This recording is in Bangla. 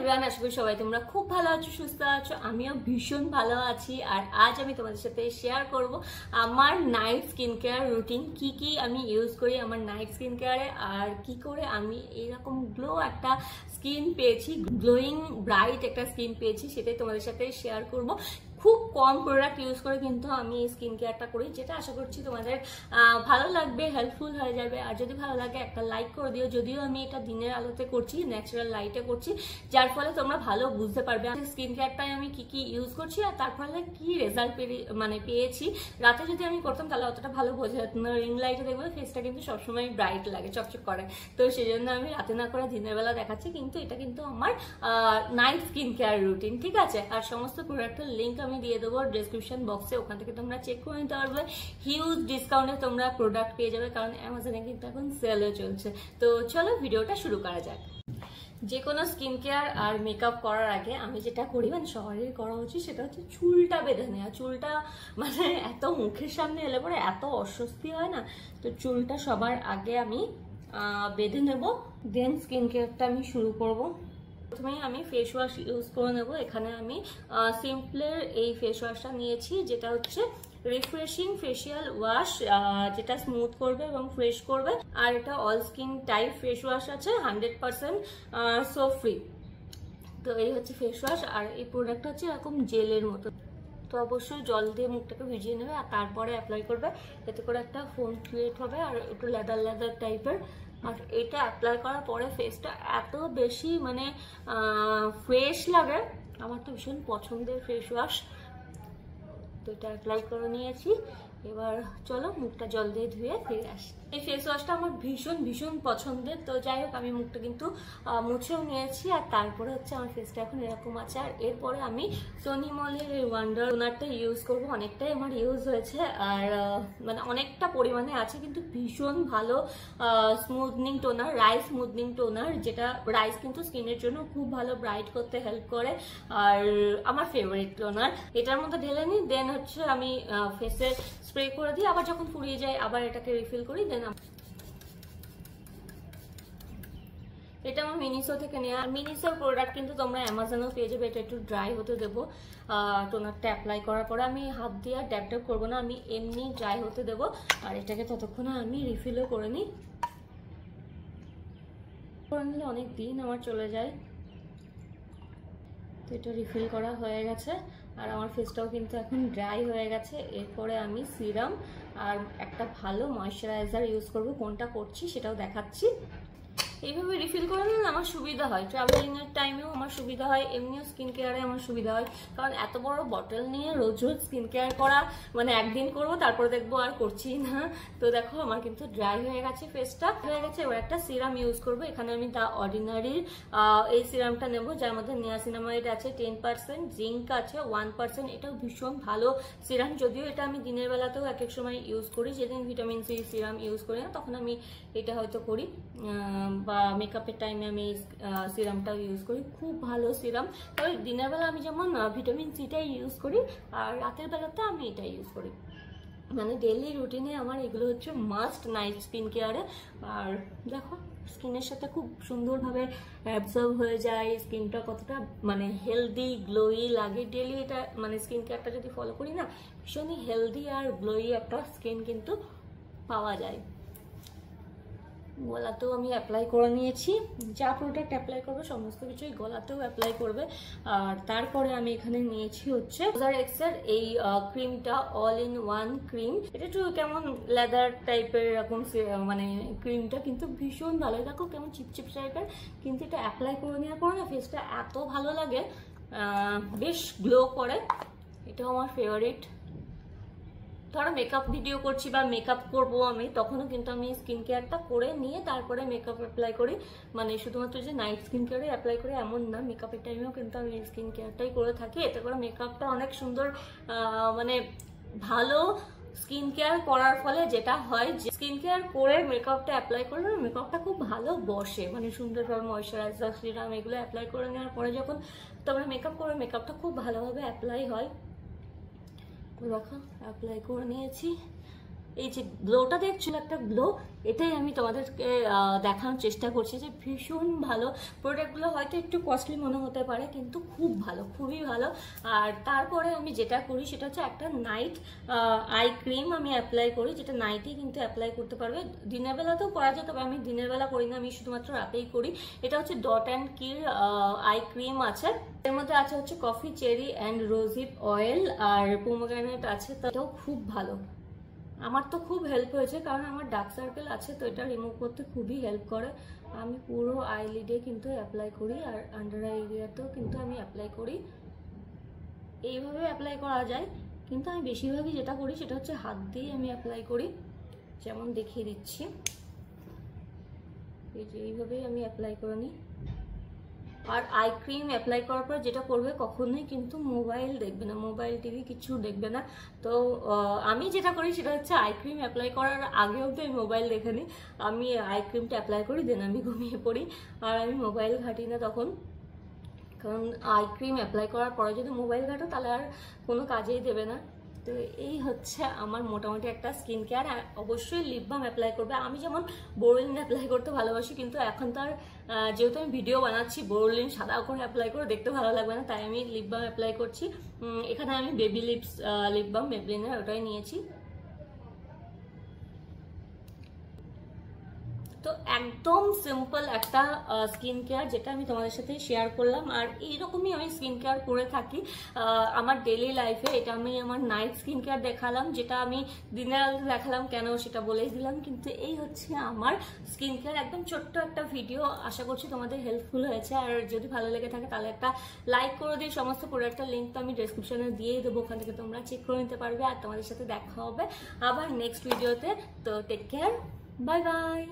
এভরিওয়ান, আশা করি সবাই তোমরা খুব ভালো আছো, সুস্থ আছো। আমিও ভীষণ ভালো আছি। আর আজ আমি তোমাদের সাথে শেয়ার করব আমার নাইট স্কিন কেয়ার রুটিন, কি কি আমি ইউজ করি আমার নাইট স্কিন কেয়ারে, আর কি করে আমি এরকম গ্লো একটা স্কিন পেয়েছি, গ্লোয়িং ব্রাইট একটা স্কিন পেয়েছি, সেটাই তোমাদের সাথে শেয়ার করব। খুব কম প্রোডাক্ট ইউজ করে কিন্তু আমি এই স্কিন কেয়ারটা করি, যেটা আশা করছি তোমাদের ভালো লাগবে, হেল্পফুল হয়ে যাবে। আর যদি ভালো লাগে একটা লাইক করে দিও। যদিও আমি এটা দিনের আলোতে করছি, ন্যাচারাল লাইটে করছি, যার ফলে তোমরা ভালো বুঝতে পারবে স্কিন কেয়ারটাই আমি কি কি ইউজ করছি আর তার ফলে কি রেজাল্ট পেয়েছি। রাতে যদি আমি করতাম তাহলে অতটা ভালো বোঝা যেত না। রিং লাইটে দেখবো ফেসটা কিন্তু সবসময় ব্রাইট লাগে, চকচক করে, তো সেই জন্য আমি রাতে না করে দিনের বেলা দেখাচ্ছি। কিন্তু এটা কিন্তু আমার নাইট স্কিন কেয়ার রুটিন, ঠিক আছে। আর সমস্ত প্রোডাক্টের লিঙ্ক আমি দিয়ে দেবো ডেসক্রিপশন বক্সে, ওখান থেকে তোমরা চেক করে নিতে পারবে। হিউজ ডিসকাউন্টে তোমরা প্রোডাক্ট পেয়ে যাবে, কারণ অ্যামাজনে কিন্তু এখন সেলও চলছে। তো চলো ভিডিওটা শুরু করা যাক। যে কোনো স্কিন কেয়ার আর মেকআপ করার আগে আমি যেটা করি, মানে সবারই করা উচিত, সেটা হচ্ছে চুলটা বেঁধে নেওয়া। চুলটা মানে এত মুখের সামনে এলে পরে এত অস্বস্তি হয় না, তো চুলটা সবার আগে আমি বেঁধে নেব, দেন স্কিন কেয়ারটা আমি শুরু করব। প্রথমেই আমি ফেস ওয়াশ ইউজ করে নেব। এখানে আমি সিম্পলের এই ফেস ওয়াশটা নিয়েছি, যেটা হচ্ছে রিফ্রেশিং ফেসিয়াল ওয়াশ, যেটা স্মুথ করবে এবং ফ্রেশ করবে। আর এটা all skin type face wash আছে, 100% সোপ ফ্রি। তো এই হচ্ছে ফেস ওয়াশ, আর এই প্রোডাক্টটা হচ্ছে এরকম জেলের মতো। তো অবশ্যই জল দিয়ে মুখটাকে ভিজিয়ে নেবে আর তারপরে অ্যাপ্লাই করবে, এতে করে একটা ফোম ক্রিয়েট হবে আর একটু লেদার লেদার টাইপের। আর এটা অ্যাপ্লাই করার পরে ফেসটা এত বেশি মানে ফ্রেশ লাগে, আমার তো ভীষণ পছন্দের ফেস ওয়াশ। তো এটা অ্যাপ্লাই করে নিয়েছি, এবার চলো মুখটা জল দিয়ে ধুয়ে ফিরে আসি। এই ফেস ওয়াশটা আমার ভীষণ ভীষণ পছন্দের। তো যাই হোক, আমি মুখটা কিন্তু মুছেও নিয়েছি, আর তারপরে হচ্ছে আমার ফেসটা এখন এরকম আছে। আর এরপরে আমি সোনি মলের এই ওয়ান্ডার টোনারটা ইউজ করব। অনেকটাই আমার ইউজ হয়েছে, আর মানে অনেকটা পরিমাণে আছে, কিন্তু ভীষণ ভালো smoothening toner, rice smoothening toner, যেটা রাইস কিন্তু স্কিনের জন্য খুব ভালো ব্রাইট করতে হেল্প করে। আর আমার ফেভারিট টোনার, এটার মধ্যে ঢেলে নিই, দেন হচ্ছে আমি ফেসে স্প্রে করে দিই। আবার যখন ফুরিয়ে যায় আবার এটাকে রিফিল করি। দেন এটা আমার মিনিসো থেকে নেওয়া। আর মিনিসোর প্রোডাক্ট কিন্তু তোমরা অ্যামাজনেও পেয়ে যাবে। এটা একটু ড্রাই হতে দেবো টোনারটা অ্যাপ্লাই করার পরে। আমি হাত দিয়ে আর ড্যাব ড্যাব করবো না, আমি এমনি ড্রাই হতে দেবো। আর এটাকে ততক্ষণে আমি রিফিলও করে নিই। করে নিলে অনেক দিন আমার চলে যায়। তো এটা রিফিল করা হয়ে গেছে, আর আমার ফেসটাও কিন্তু এখন ড্রাই হয়ে গেছে। এরপরে আমি সিরাম আর একটা ভালো ময়শ্চারাইজার ইউজ করব। কোনটা করছি সেটাও দেখাচ্ছি। এইভাবে রিফিল করে নিলে আমার সুবিধা হয়, ট্রাভেলিং এর টাইমেও আমার সুবিধা হয়, এমনিও স্কিন কেয়ারে আমার সুবিধা হয়। কারণ এত বড় বটল নিয়ে রোজ রোজ স্কিন কেয়ার করা, মানে একদিন করবো তারপরে দেখবো আর করছি না। তো দেখো আমার কিন্তু ড্রাই হয়ে গেছে, ফেসটা হয়ে গেছে। এবার একটা সিরাম ইউজ করবো। এখানে আমি দ্য অর্ডিনারির এই সিরামটা নেবো, যার মধ্যে নিয়াসিনামাইড আছে 10%, জিঙ্ক আছে 1%। এটাও ভীষণ ভালো সিরাম। যদিও এটা আমি দিনের বেলাতেও এক এক সময় ইউজ করি, যেদিন ভিটামিন সি সিরাম ইউজ করি না তখন আমি এটা হয়তো করি, বা মেকআপের টাইমে আমি সিরামটাও ইউজ করি। খুব ভালো সিরাম। তবে দিনের বেলা আমি যেমন ভিটামিন সিটাই ইউজ করি, আর রাতের বেলাতে আমি এটা ইউজ করি। মানে ডেইলি রুটিনে আমার এগুলো হচ্ছে মাস্ট নাইট স্কিন কেয়ারে। আর দেখো স্কিনের সাথে খুব সুন্দরভাবে অ্যাবজর্ব হয়ে যায়, স্কিনটা কতটা মানে হেলদি গ্লোই লাগে। ডেইলি এটা মানে স্কিন কেয়ারটা যদি ফলো করি না, ভীষণই হেলদি আর গ্লোই একটা স্কিন কিন্তু পাওয়া যায়। গলাতেও আমি অ্যাপ্লাই করে নিয়েছি। যা প্রোডাক্ট অ্যাপ্লাই করবে সমস্ত কিছুই গলাতেও অ্যাপ্লাই করবে। আর তারপরে আমি এখানে নিয়েছি হচ্ছে এক্সের এই ক্রিমটা, অল ইন ওয়ান ক্রিম। এটা একটু কেমন লেদার টাইপের এরকম মানে ক্রিমটা, কিন্তু ভীষণ ভালো। দেখো কেমন চিপচিপ টাইপের, কিন্তু এটা অ্যাপ্লাই করে নেওয়ার পর না ফেসটা এত ভালো লাগে, বেশ গ্লো করে। এটাও আমার ফেভারিট। ধরো মেকআপ ভিডিও করছি বা মেকআপ করবো আমি, তখনও কিন্তু আমি স্কিন কেয়ারটা করে নিয়ে তারপরে মেকআপ অ্যাপ্লাই করি। মানে শুধুমাত্র যে নাইট স্কিন কেয়ারে অ্যাপ্লাই করি এমন না, মেকআপের টাইমেও কিন্তু আমি স্কিন কেয়ারটাই করে থাকি। এতে করে মেকআপটা অনেক সুন্দর, মানে ভালো স্কিন কেয়ার করার ফলে যেটা হয়, যে স্কিন কেয়ার করে মেকআপটা অ্যাপ্লাই করলে মেকআপটা খুব ভালো বসে। মানে সুন্দরভাবে ময়শ্চারাইজার সিরাম এগুলো অ্যাপ্লাই করে নেওয়ার পরে যখন তোমরা মেকআপ করবে, মেকআপটা খুব ভালোভাবে অ্যাপ্লাই হয়। দেখো অ্যাপ্লাই করে নিয়েছি। এই যে গ্লোটা দেখছো একটা গ্লো, এটাই আমি তোমাদেরকে দেখানোর চেষ্টা করছি যে ভীষণ ভালো। প্রোডাক্টগুলো হয়তো একটু কস্টলি মনে হতে পারে, কিন্তু খুব ভালো, খুবই ভালো। আর তারপরে আমি যেটা করি সেটা হচ্ছে একটা নাইট আই ক্রিম আমি অ্যাপ্লাই করি, যেটা নাইটে কিন্তু অ্যাপ্লাই করতে পারবে, দিনের বেলাতেও করা যায়, তবে আমি দিনের বেলা করি না, আমি শুধুমাত্র রাতেই করি। এটা হচ্ছে ডট অ্যান্ড কির আই ক্রিম আছে, এর মধ্যে আছে হচ্ছে coffee, cherry and rosehip oil আর পোমোগ্রানেট আছে, তাতেও খুব ভালো। আমার তো খুব হেল্প হয়েছে, কারণ আমার ডার্ক সার্কেল আছে, তো এটা রিমুভ করতে খুবই হেল্প করে। আমি পুরো আইলিডে কিন্তু অ্যাপ্লাই করি, আর আন্ডার আই এরিয়াতেও কিন্তু আমি অ্যাপ্লাই করি। এইভাবে অ্যাপ্লাই করা যায়, কিন্তু আমি বেশিরভাগই যেটা করি সেটা হচ্ছে হাত দিয়ে আমি অ্যাপ্লাই করি, যেমন দেখিয়ে দিচ্ছি। এই যে এইভাবেই আমি অ্যাপ্লাই করে নিই। আর আই ক্রিম অ্যাপ্লাই করার পর যেটা করবে, কখনোই কিন্তু মোবাইল দেখবে না, মোবাইল টিভি কিছু দেখবে না। তো আমি যেটা করি সেটা হচ্ছে আই ক্রিম অ্যাপ্লাই করার আগে অবধি আমি মোবাইল দেখে নিই, আমি আই ক্রিমটা অ্যাপ্লাই করি, দেন আমি ঘুমিয়ে পড়ি, আর আমি মোবাইল ঘাঁটি না তখন। কারণ আই ক্রিম অ্যাপ্লাই করার পরে যদি মোবাইল ঘাঁটো তাহলে আর কোনো কাজেই দেবে না। তো এই হচ্ছে আমার মোটামুটি একটা স্কিন কেয়ার। অবশ্যই লিপ বাম অ্যাপ্লাই করবে। আমি যেমন বোরোলিন অ্যাপ্লাই করতে ভালোবাসি, কিন্তু এখন তো আর যেহেতু আমি ভিডিও বানাচ্ছি, বোরোলিন সাদা করে অ্যাপ্লাই করে দেখতে ভালো লাগবে না, তাই আমি লিপ বাম অ্যাপ্লাই করছি। এখানে আমি বেবি লিপস লিপ বাম মেবলিনের ওটাই নিয়েছি। তো একদম সিম্পল একটা স্কিন কেয়ার, যেটা আমি তোমাদের সাথে শেয়ার করলাম। আর এইরকমই আমি স্কিন কেয়ার করে থাকি আমার ডেলি লাইফে। এটা আমি আমার নাইট স্কিন কেয়ার দেখালাম, যেটা আমি দিনের আলো দেখালাম কেন সেটা বলেই দিলাম। কিন্তু এই হচ্ছে আমার স্কিন কেয়ার, একদম ছোট্ট একটা ভিডিও। আশা করছি তোমাদের হেল্পফুল হয়েছে। আর যদি ভালো লেগে থাকে তাহলে একটা লাইক করে দিই। সমস্ত প্রোডাক্টের লিঙ্ক তো আমি ডেসক্রিপশনে দিয়েই দেবো, ওখান থেকে তোমরা চেক করে নিতে পারবে। আর তোমাদের সাথে দেখা হবে আবার নেক্সট ভিডিওতে। তো টেক কেয়ার, বাই বাই।